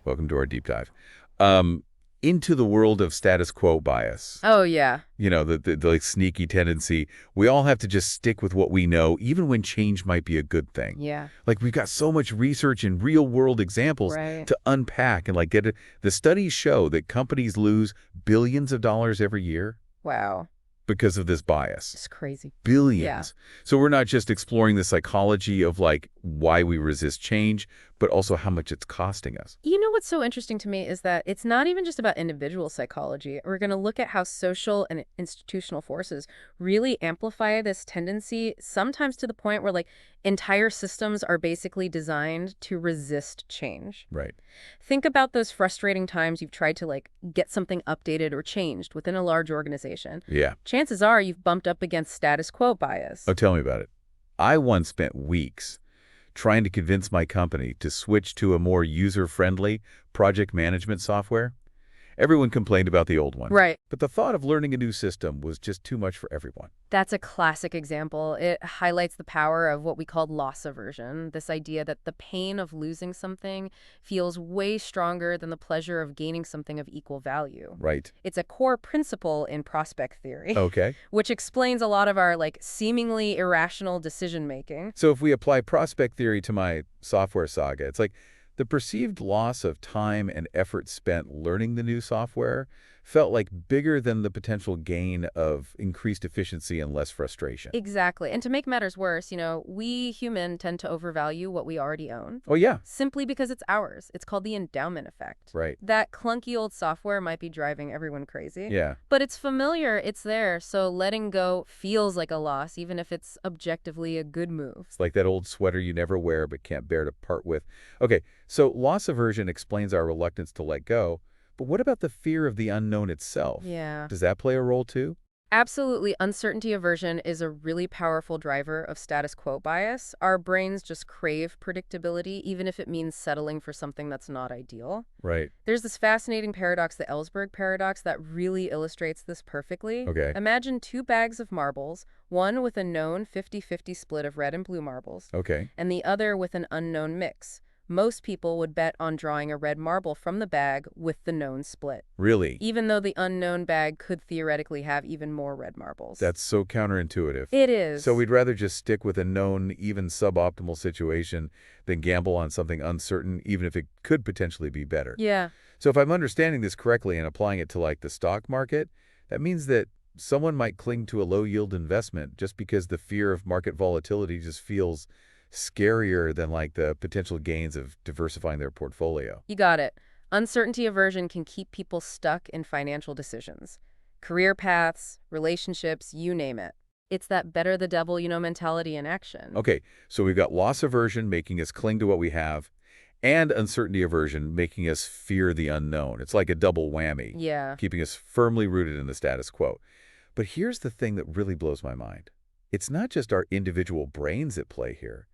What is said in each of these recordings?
Welcome to our deep dive. Into the world of status quo bias. Oh, yeah. You know, the like sneaky tendency. We all have to just stick with what we know, even when change might be a good thing. Yeah. Like, we've got so much research and real world examples Right. to unpack and like get it. The studies show that companies lose billions of dollars every year Wow. because of this bias. It's crazy. Billions. Yeah. So we're not just exploring the psychology of like why we resist change, but also how much it's costing us. You know what's so interesting to me is that it's not even just about individual psychology. We're going to look at how social and institutional forces really amplify this tendency, sometimes to the point where like entire systems are basically designed to resist change. Right. Think about those frustrating times you've tried to like get something updated or changed within a large organization. Yeah. Chances are you've bumped up against status quo bias. Oh, tell me about it. I once spent weeks trying to convince my company to switch to a more user-friendly project management software. Everyone complained about the old one. Right. But the thought of learning a new system was just too much for everyone. That's a classic example. It highlights the power of what we call loss aversion, this idea that the pain of losing something feels way stronger than the pleasure of gaining something of equal value. Right. It's a core principle in prospect theory, Okay. which explains a lot of our like seemingly irrational decision making. So if we apply prospect theory to my software saga, it's like the perceived loss of time and effort spent learning the new software felt like bigger than the potential gain of increased efficiency and less frustration. Exactly. And to make matters worse, we human tend to overvalue what we already own Oh, yeah. simply because it's ours. It's called the endowment effect. Right. That clunky old software might be driving everyone crazy. Yeah. But it's familiar, it's there, so letting go feels like a loss, even if it's objectively a good move. It's like that old sweater you never wear but can't bear to part with. Okay, so loss aversion explains our reluctance to let go, but what about the fear of the unknown itself? Yeah. Does that play a role too? Absolutely. Uncertainty aversion is a really powerful driver of status quo bias. Our brains just crave predictability, even if it means settling for something that's not ideal. Right. There's this fascinating paradox, the Ellsberg paradox, that really illustrates this perfectly. Okay. Imagine two bags of marbles, one with a known 50-50 split of red and blue marbles, Okay. and the other with an unknown mix. Most people would bet on drawing a red marble from the bag with the known split, Really? even though the unknown bag could theoretically have even more red marbles. That's so counterintuitive. It is. So we'd rather just stick with a known, even suboptimal situation than gamble on something uncertain, even if it could potentially be better. Yeah. So if I'm understanding this correctly and applying it to like the stock market, that means that someone might cling to a low-yield investment just because the fear of market volatility just feels scarier than like the potential gains of diversifying their portfolio. You got it. Uncertainty aversion can keep people stuck in financial decisions. Career paths, relationships, you name it. It's that better the devil you know mentality in action. Okay, so we've got loss aversion making us cling to what we have, and uncertainty aversion making us fear the unknown. It's like a double whammy, Yeah. keeping us firmly rooted in the status quo. But here's the thing that really blows my mind. It's not just our individual brains at play here.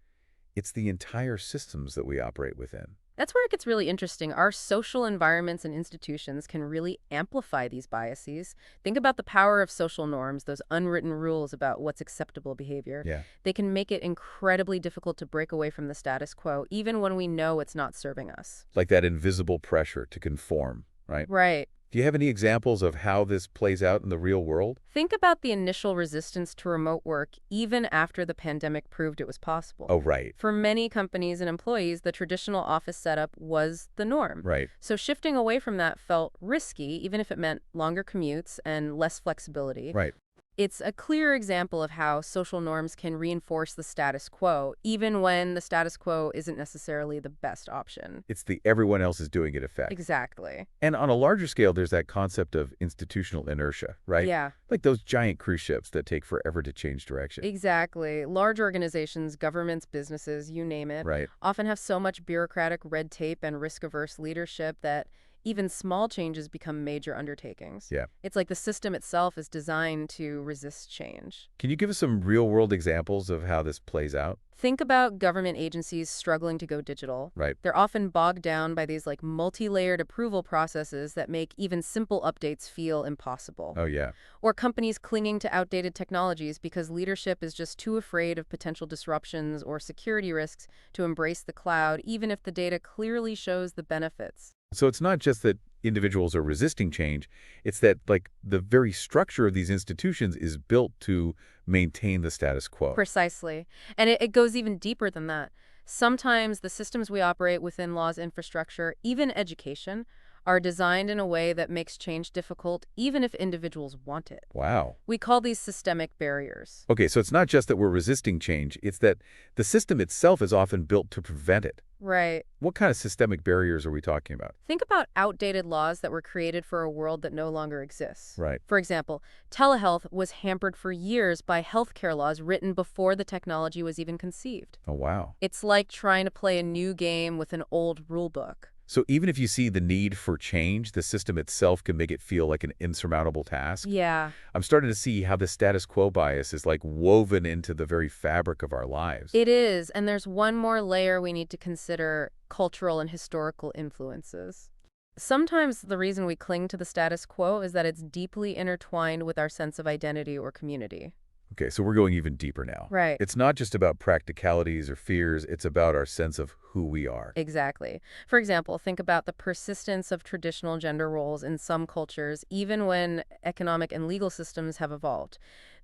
It's the entire systems that we operate within. That's where it gets really interesting. Our social environments and institutions can really amplify these biases. Think about the power of social norms, those unwritten rules about what's acceptable behavior. Yeah. They can make it incredibly difficult to break away from the status quo, even when we know it's not serving us. Like that invisible pressure to conform, right? Right. Do you have any examples of how this plays out in the real world? Think about the initial resistance to remote work, even after the pandemic proved it was possible. Oh, right. For many companies and employees, the traditional office setup was the norm. Right. So shifting away from that felt risky, even if it meant longer commutes and less flexibility. Right. It's a clear example of how social norms can reinforce the status quo, even when the status quo isn't necessarily the best option. It's the everyone else is doing it effect. Exactly. And on a larger scale, there's that concept of institutional inertia, right? Yeah, Like those giant cruise ships that take forever to change direction. exactly. Large organizations, governments, businesses, you name it, Right. often have so much bureaucratic red tape and risk-averse leadership that even small changes become major undertakings. Yeah. It's like the system itself is designed to resist change. Can you give us some real-world examples of how this plays out? Think about government agencies struggling to go digital. Right. They're often bogged down by these like multi-layered approval processes that make even simple updates feel impossible. Oh, yeah. Or companies clinging to outdated technologies because leadership is just too afraid of potential disruptions or security risks to embrace the cloud, even if the data clearly shows the benefits. So it's not just that individuals are resisting change, it's that, like, the very structure of these institutions is built to maintain the status quo. Precisely. And it goes even deeper than that. Sometimes the systems we operate within law's infrastructure, even education, are designed in a way that makes change difficult, even if individuals want it. Wow. We call these systemic barriers. Okay, so it's not just that we're resisting change, it's that the system itself is often built to prevent it. Right. What kind of systemic barriers are we talking about? Think about outdated laws that were created for a world that no longer exists. Right. For example, telehealth was hampered for years by healthcare laws written before the technology was even conceived. Oh, wow. It's like trying to play a new game with an old rule book. So even if you see the need for change, the system itself can make it feel like an insurmountable task? Yeah. I'm starting to see how the status quo bias is like woven into the very fabric of our lives. It is, and there's one more layer we need to consider: cultural and historical influences. Sometimes the reason we cling to the status quo is that it's deeply intertwined with our sense of identity or community. Okay, so we're going even deeper now. Right. It's not just about practicalities or fears, it's about our sense of who we are. Exactly. For example, think about the persistence of traditional gender roles in some cultures, even when economic and legal systems have evolved.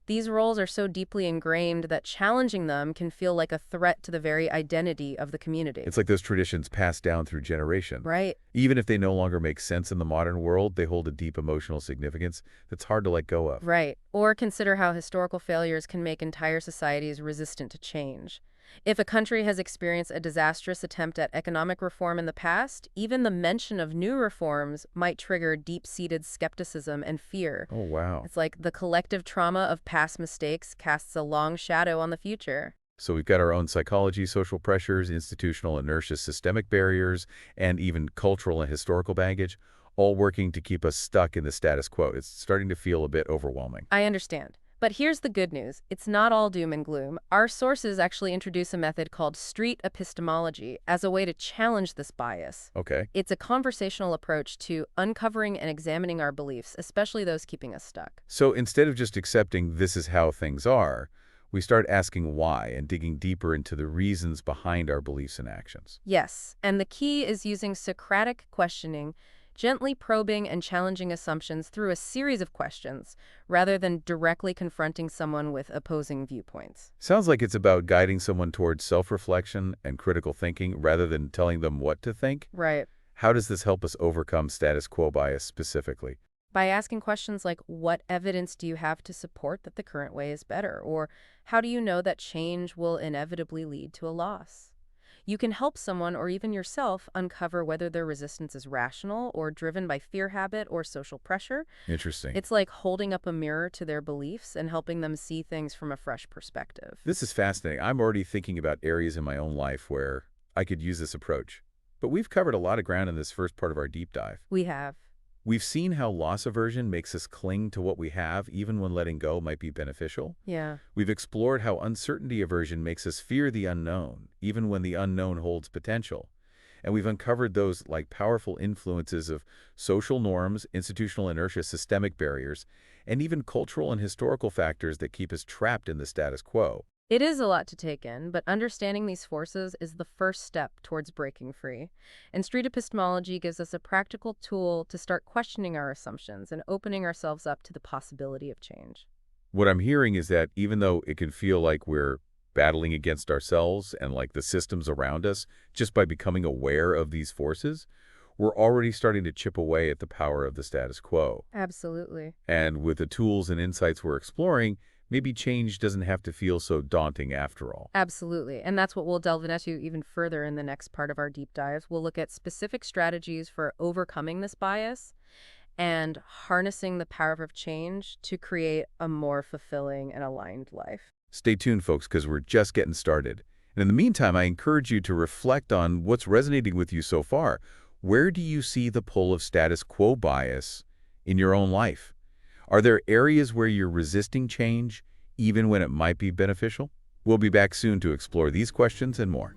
These roles are so deeply ingrained that challenging them can feel like a threat to the very identity of the community. It's like those traditions passed down through generations. Right. Even if they no longer make sense in the modern world, they hold a deep emotional significance that's hard to let go of. Right. Or consider how historical failures can make entire societies resistant to change. If a country has experienced a disastrous attempt at economic reform in the past, even the mention of new reforms might trigger deep-seated skepticism and fear. Oh, wow. It's like the collective trauma of past mistakes casts a long shadow on the future. So we've got our own psychology, social pressures, institutional inertia, systemic barriers, and even cultural and historical baggage, all working to keep us stuck in the status quo. It's starting to feel a bit overwhelming. I understand. But here's the good news. It's not all doom and gloom. Our sources actually introduce a method called Street Epistemology as a way to challenge this bias. Okay. It's a conversational approach to uncovering and examining our beliefs, especially those keeping us stuck. So instead of just accepting this is how things are, we start asking why and digging deeper into the reasons behind our beliefs and actions. Yes, and the key is using Socratic questioning, gently probing and challenging assumptions through a series of questions, rather than directly confronting someone with opposing viewpoints. Sounds like it's about guiding someone towards self-reflection and critical thinking rather than telling them what to think. Right. How does this help us overcome status quo bias specifically? By asking questions like, what evidence do you have to support that the current way is better? Or how do you know that change will inevitably lead to a loss? You can help someone or even yourself uncover whether their resistance is rational or driven by fear habit or social pressure. Interesting. It's like holding up a mirror to their beliefs and helping them see things from a fresh perspective. This is fascinating. I'm already thinking about areas in my own life where I could use this approach. But we've covered a lot of ground in this first part of our deep dive. We have. We've seen how loss aversion makes us cling to what we have even when letting go might be beneficial. Yeah. We've explored how uncertainty aversion makes us fear the unknown, even when the unknown holds potential. And we've uncovered those like powerful influences of social norms, institutional inertia, systemic barriers, and even cultural and historical factors that keep us trapped in the status quo. It is a lot to take in, but understanding these forces is the first step towards breaking free. And street epistemology gives us a practical tool to start questioning our assumptions and opening ourselves up to the possibility of change. What I'm hearing is that even though it can feel like we're battling against ourselves and like the systems around us, just by becoming aware of these forces, we're already starting to chip away at the power of the status quo. Absolutely. And with the tools and insights we're exploring, maybe change doesn't have to feel so daunting after all. Absolutely. And that's what we'll delve into even further in the next part of our deep dives. We'll look at specific strategies for overcoming this bias and harnessing the power of change to create a more fulfilling and aligned life. Stay tuned, folks, because we're just getting started. And in the meantime, I encourage you to reflect on what's resonating with you so far. Where do you see the pull of status quo bias in your own life? Are there areas where you're resisting change, even when it might be beneficial? We'll be back soon to explore these questions and more.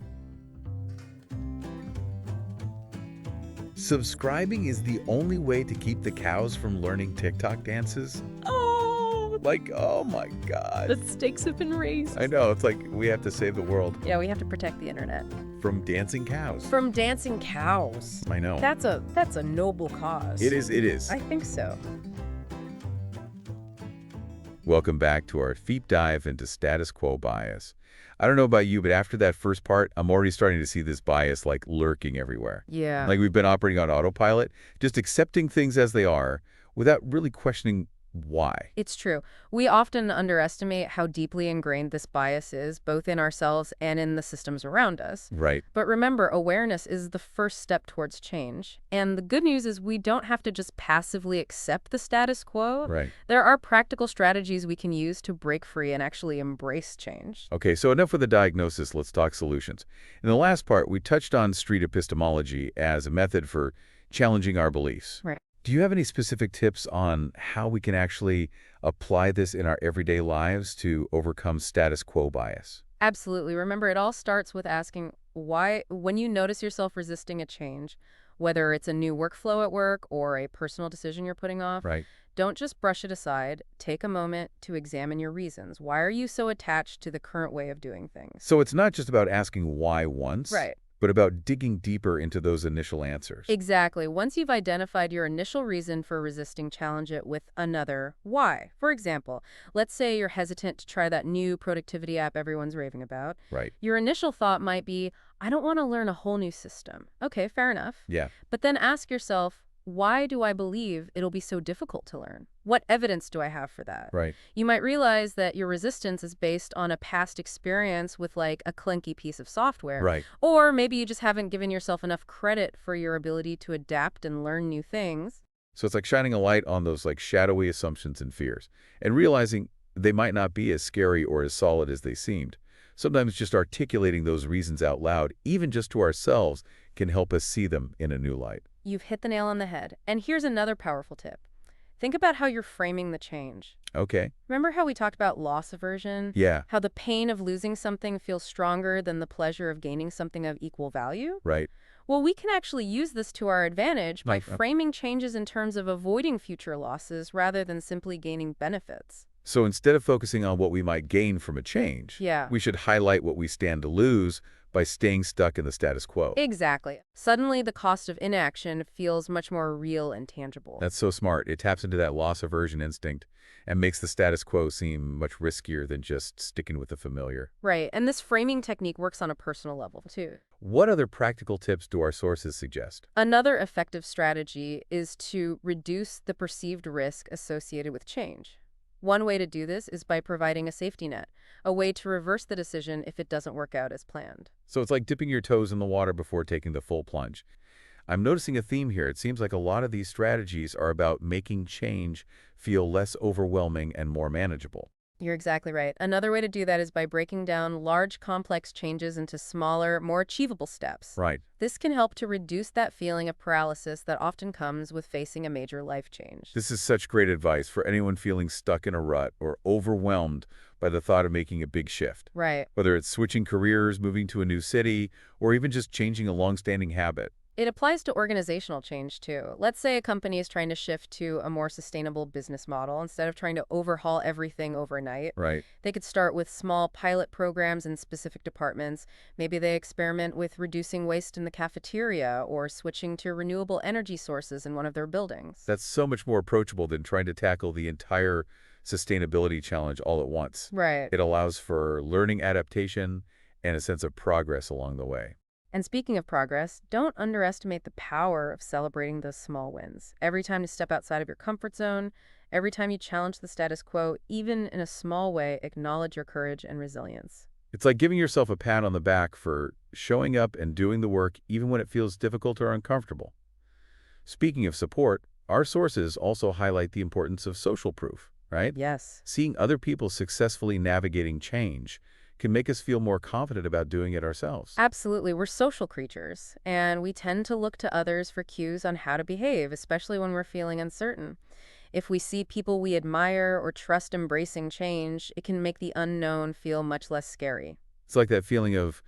Subscribing is the only way to keep the cows from learning TikTok dances? Oh my God. The stakes have been raised. I know, it's like we have to save the world. Yeah, we have to protect the internet. From dancing cows. From dancing cows. I know. That's a noble cause. It is. I think so. Welcome back to our deep dive into status quo bias. I don't know about you, but after that first part, I'm already starting to see this bias like lurking everywhere. Yeah. Like we've been operating on autopilot, just accepting things as they are without really questioning why. It's true. We often underestimate how deeply ingrained this bias is, both in ourselves and in the systems around us. Right. But remember, awareness is the first step towards change. And the good news is we don't have to just passively accept the status quo. Right. There are practical strategies we can use to break free and actually embrace change. Okay, so enough with the diagnosis, let's talk solutions. In the last part, we touched on street epistemology as a method for challenging our beliefs. Right. Do you have any specific tips on how we can actually apply this in our everyday lives to overcome status quo bias? Absolutely. Remember, it all starts with asking why, when you notice yourself resisting a change, whether it's a new workflow at work or a personal decision you're putting off, Right. don't just brush it aside. Take a moment to examine your reasons. Why are you so attached to the current way of doing things? So it's not just about asking why once, Right. but about digging deeper into those initial answers. Exactly. Once you've identified your initial reason for resisting, challenge it with another why. For example, let's say you're hesitant to try that new productivity app everyone's raving about. Right. Your initial thought might be, I don't want to learn a whole new system. Okay, fair enough. Yeah. But then ask yourself, why do I believe it'll be so difficult to learn? What evidence do I have for that? Right. You might realize that your resistance is based on a past experience with like a clunky piece of software. Right. Or maybe you just haven't given yourself enough credit for your ability to adapt and learn new things. So it's like shining a light on those like shadowy assumptions and fears and realizing they might not be as scary or as solid as they seemed. Sometimes just articulating those reasons out loud, even just to ourselves, can help us see them in a new light. You've hit the nail on the head. And here's another powerful tip. Think about how you're framing the change. Okay. Remember how we talked about loss aversion? Yeah. How the pain of losing something feels stronger than the pleasure of gaining something of equal value? Right. Well, we can actually use this to our advantage by Like, framing changes in terms of avoiding future losses rather than simply gaining benefits. So instead of focusing on what we might gain from a change, Yeah. we should highlight what we stand to lose by staying stuck in the status quo. Exactly. Suddenly, the cost of inaction feels much more real and tangible. That's so smart. It taps into that loss aversion instinct and makes the status quo seem much riskier than just sticking with the familiar. Right. And this framing technique works on a personal level, too. What other practical tips do our sources suggest? Another effective strategy is to reduce the perceived risk associated with change. One way to do this is by providing a safety net, a way to reverse the decision if it doesn't work out as planned. So it's like dipping your toes in the water before taking the full plunge. I'm noticing a theme here. It seems like a lot of these strategies are about making change feel less overwhelming and more manageable. You're exactly right. Another way to do that is by breaking down large, complex changes into smaller, more achievable steps. Right. This can help to reduce that feeling of paralysis that often comes with facing a major life change. This is such great advice for anyone feeling stuck in a rut or overwhelmed by the thought of making a big shift. Right. Whether it's switching careers, moving to a new city, or even just changing a long-standing habit. It applies to organizational change, too. Let's say a company is trying to shift to a more sustainable business model instead of trying to overhaul everything overnight. Right. They could start with small pilot programs in specific departments. Maybe they experiment with reducing waste in the cafeteria or switching to renewable energy sources in one of their buildings. That's so much more approachable than trying to tackle the entire sustainability challenge all at once. Right. It allows for learning, adaptation, and a sense of progress along the way. And speaking of progress, don't underestimate the power of celebrating those small wins. Every time you step outside of your comfort zone, every time you challenge the status quo, even in a small way, acknowledge your courage and resilience. It's like giving yourself a pat on the back for showing up and doing the work even when it feels difficult or uncomfortable. Speaking of support, our sources also highlight the importance of social proof, right? Yes. Seeing other people successfully navigating change can make us feel more confident about doing it ourselves. Absolutely. We're social creatures, and we tend to look to others for cues on how to behave, especially when we're feeling uncertain. If we see people we admire or trust embracing change, it can make the unknown feel much less scary. It's like that feeling of,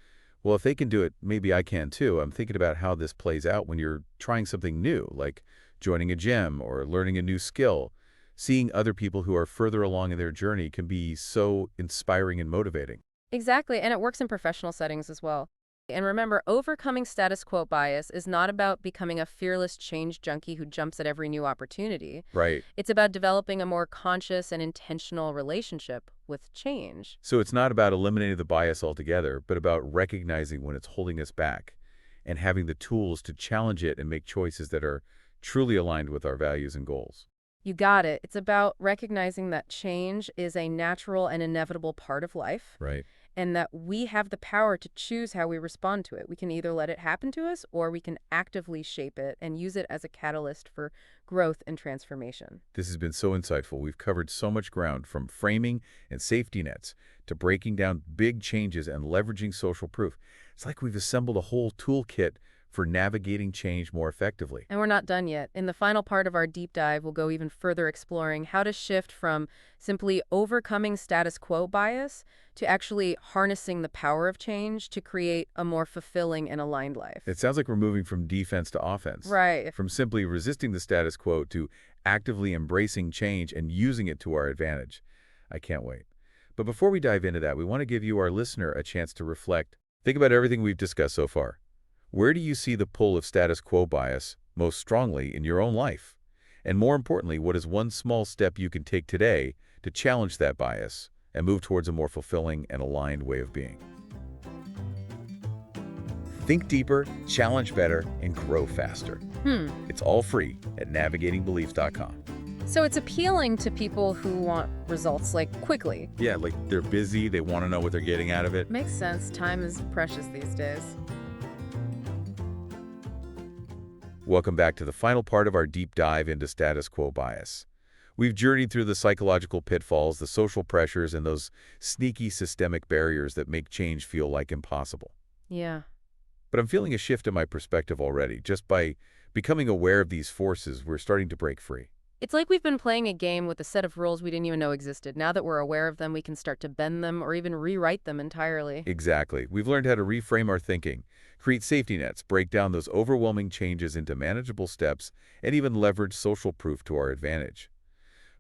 well, if they can do it, maybe I can too. I'm thinking about how this plays out when you're trying something new, like joining a gym or learning a new skill. Seeing other people who are further along in their journey can be so inspiring and motivating. Exactly, and it works in professional settings as well. And remember, overcoming status quo bias is not about becoming a fearless change junkie who jumps at every new opportunity. Right. It's about developing a more conscious and intentional relationship with change. So it's not about eliminating the bias altogether, but about recognizing when it's holding us back and having the tools to challenge it and make choices that are truly aligned with our values and goals. You got it. It's about recognizing that change is a natural and inevitable part of life, Right. and that we have the power to choose how we respond to it. We can either let it happen to us, or we can actively shape it and use it as a catalyst for growth and transformation. This has been so insightful. We've covered so much ground, from framing and safety nets to breaking down big changes and leveraging social proof. It's like we've assembled a whole toolkit for navigating change more effectively. And we're not done yet. In the final part of our deep dive, we'll go even further exploring how to shift from simply overcoming status quo bias to actually harnessing the power of change to create a more fulfilling and aligned life. It sounds like we're moving from defense to offense. Right. From simply resisting the status quo to actively embracing change and using it to our advantage. I can't wait. But before we dive into that, we want to give you, our listener, a chance to reflect. Think about everything we've discussed so far. Where do you see the pull of status quo bias most strongly in your own life? And more importantly, what is one small step you can take today to challenge that bias and move towards a more fulfilling and aligned way of being? Think deeper, challenge better, and grow faster. It's all free at navigatingbeliefs.com. So it's appealing to people who want results, like, quickly. Yeah, like they're busy, they want to know what they're getting out of it. Makes sense. Time is precious these days. Welcome back to the final part of our deep dive into status quo bias. We've journeyed through the psychological pitfalls, the social pressures, and those sneaky systemic barriers that make change feel like impossible. Yeah. But I'm feeling a shift in my perspective already. Just by becoming aware of these forces, we're starting to break free. It's like we've been playing a game with a set of rules we didn't even know existed. Now that we're aware of them, we can start to bend them or even rewrite them entirely. Exactly. We've learned how to reframe our thinking, create safety nets, break down those overwhelming changes into manageable steps, and even leverage social proof to our advantage.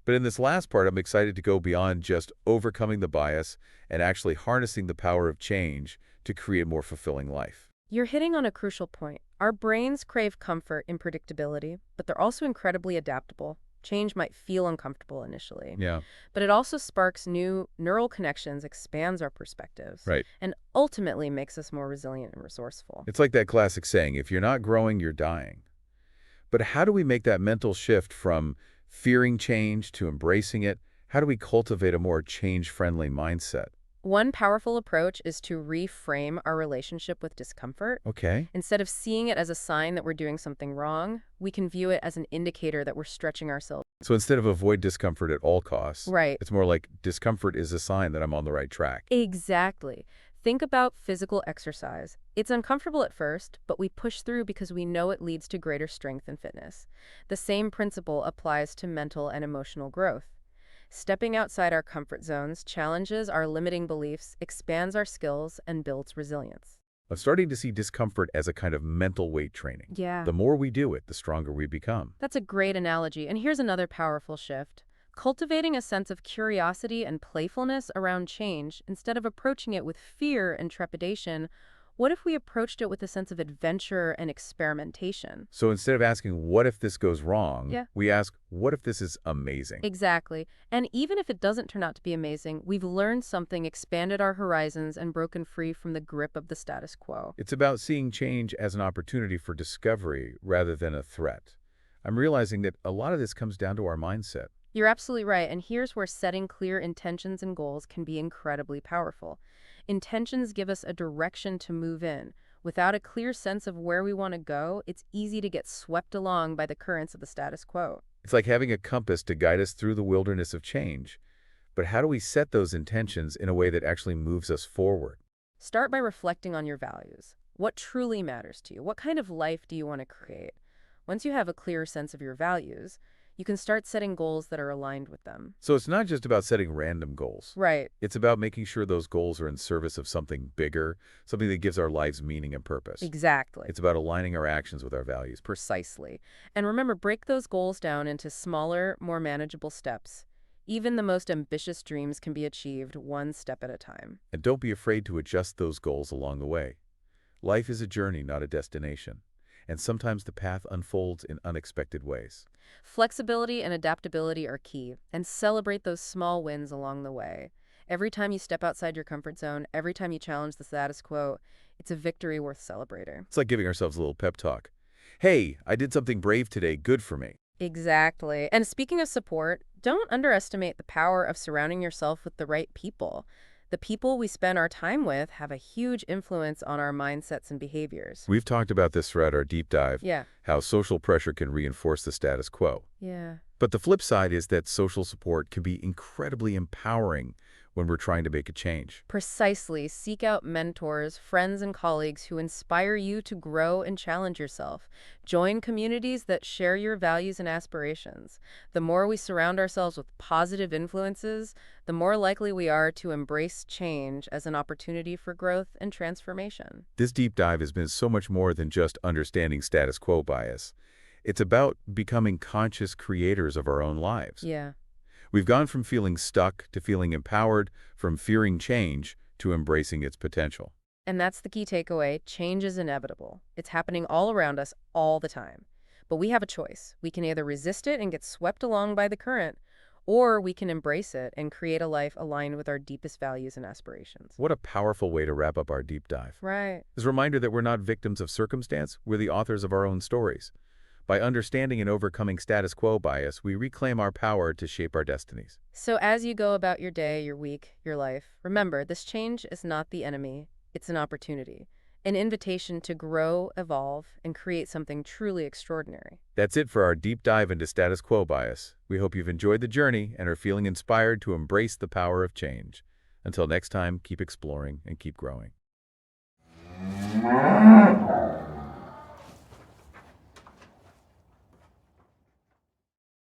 But in this last part, I'm excited to go beyond just overcoming the bias and actually harnessing the power of change to create a more fulfilling life. You're hitting on a crucial point. Our brains crave comfort in predictability, but they're also incredibly adaptable. Change might feel uncomfortable initially, Yeah, but it also sparks new neural connections, expands our perspectives, right. and ultimately makes us more resilient and resourceful. It's like that classic saying, if you're not growing, you're dying. But how do we make that mental shift from fearing change to embracing it? How do we cultivate a more change-friendly mindset? One powerful approach is to reframe our relationship with discomfort. Okay. Instead of seeing it as a sign that we're doing something wrong, we can view it as an indicator that we're stretching ourselves. So instead of avoid discomfort at all costs, Right. it's more like discomfort is a sign that I'm on the right track. Exactly. Think about physical exercise. It's uncomfortable at first, but we push through because we know it leads to greater strength and fitness. The same principle applies to mental and emotional growth. Stepping outside our comfort zones challenges our limiting beliefs, expands our skills, and builds resilience. I'm starting to see discomfort as a kind of mental weight training. Yeah. The more we do it, the stronger we become. That's a great analogy. And here's another powerful shift. Cultivating a sense of curiosity and playfulness around change, instead of approaching it with fear and trepidation, what if we approached it with a sense of adventure and experimentation? So instead of asking, what if this goes wrong, Yeah. we ask, what if this is amazing? Exactly. And even if it doesn't turn out to be amazing, we've learned something, expanded our horizons, and broken free from the grip of the status quo. It's about seeing change as an opportunity for discovery rather than a threat. I'm realizing that a lot of this comes down to our mindset. You're absolutely right, and here's where setting clear intentions and goals can be incredibly powerful. Intentions give us a direction to move in. Without a clear sense of where we want to go, it's easy to get swept along by the currents of the status quo. It's like having a compass to guide us through the wilderness of change. But how do we set those intentions in a way that actually moves us forward? Start by reflecting on your values. What truly matters to you? What kind of life do you want to create? Once you have a clearer sense of your values, you can start setting goals that are aligned with them. So it's not just about setting random goals. Right. It's about making sure those goals are in service of something bigger, something that gives our lives meaning and purpose. Exactly. It's about aligning our actions with our values. Precisely. And remember, break those goals down into smaller, more manageable steps. Even the most ambitious dreams can be achieved one step at a time. And don't be afraid to adjust those goals along the way. Life is a journey, not a destination. And sometimes the path unfolds in unexpected ways. Flexibility and adaptability are key, and celebrate those small wins along the way. Every time you step outside your comfort zone, every time you challenge the status quo, it's a victory worth celebrating. It's like giving ourselves a little pep talk. Hey, I did something brave today, good for me. Exactly. And speaking of support, don't underestimate the power of surrounding yourself with the right people. The people we spend our time with have a huge influence on our mindsets and behaviors. We've talked about this throughout our deep dive, Yeah. how social pressure can reinforce the status quo. Yeah. But the flip side is that social support can be incredibly empowering when we're trying to make a change. Precisely. Seek out mentors, friends, and colleagues who inspire you to grow and challenge yourself. Join communities that share your values and aspirations. The more we surround ourselves with positive influences, the more likely we are to embrace change as an opportunity for growth and transformation. This deep dive has been so much more than just understanding status quo bias. It's about becoming conscious creators of our own lives. Yeah. We've gone from feeling stuck to feeling empowered, from fearing change to embracing its potential. And that's the key takeaway. Change is inevitable. It's happening all around us all the time. But we have a choice. We can either resist it and get swept along by the current, or we can embrace it and create a life aligned with our deepest values and aspirations. What a powerful way to wrap up our deep dive. Right. This reminder that we're not victims of circumstance, we're the authors of our own stories. By understanding and overcoming status quo bias, we reclaim our power to shape our destinies. So as you go about your day, your week, your life, remember, this change is not the enemy. It's an opportunity, an invitation to grow, evolve, and create something truly extraordinary. That's it for our deep dive into status quo bias. We hope you've enjoyed the journey and are feeling inspired to embrace the power of change. Until next time, keep exploring and keep growing.